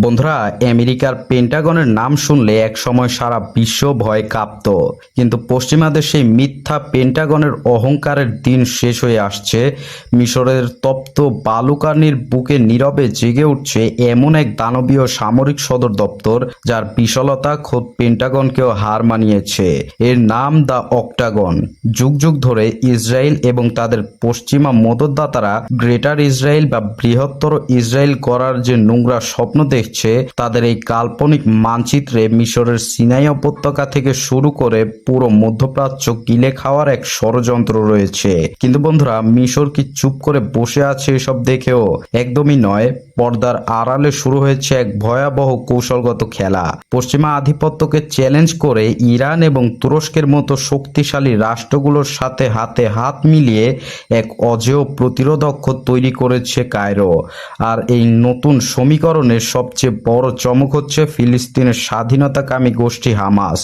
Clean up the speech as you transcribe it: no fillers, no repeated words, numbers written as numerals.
বন্ধুরা, আমেরিকার পেন্টাগনের নাম শুনলে একসময় সারা বিশ্ব ভয়ে কাঁপত। কিন্তু পশ্চিমাদের সেই মিথ্যা পেন্টাগনের অহংকারের দিন শেষ হয়ে আসছে। মিশরের তপ্ত বালুকানির বুকে নীরবে জেগে উঠছে এমন এক দানবীয় সামরিক সদর দপ্তর, যার বিশালতা খোদ পেন্টাগনকেও হার মানিয়েছে। এর নাম দ্য অক্টাগন। যুগ যুগ ধরে ইসরায়েল এবং তাদের পশ্চিমা মদতদাতারা গ্রেটার ইসরায়েল বা বৃহত্তর ইসরায়েল করার যে নোংরা স্বপ্ন দেখছে, তাদের এই কাল্পনিক মানচিত্রে মিশরের সিনাই উপত্যকা থেকে শুরু করে পুরো মধ্যপ্রাচ্য গিলে খাওয়ার এক ষড়যন্ত্র রয়েছে। কিন্তু বন্ধুরা, মিশর কি চুপ করে বসে আছে এসব দেখেও? একদমই নয়। পর্দার আড়ালে শুরু হয়েছে এক ভয়াবহ কৌশলগত খেলা। পশ্চিমা আধিপত্যকে চ্যালেঞ্জ করে ইরান এবং তুরস্কের মতো শক্তিশালী রাষ্ট্রগুলোর সাথে হাতে হাত মিলিয়ে এক অজেয় প্রতিরোধক তৈরি করেছে কায়রো। আর এই নতুন সমীকরণের সবচেয়ে বড় চমক হচ্ছে ফিলিস্তিনের স্বাধীনতাকামী গোষ্ঠী হামাস।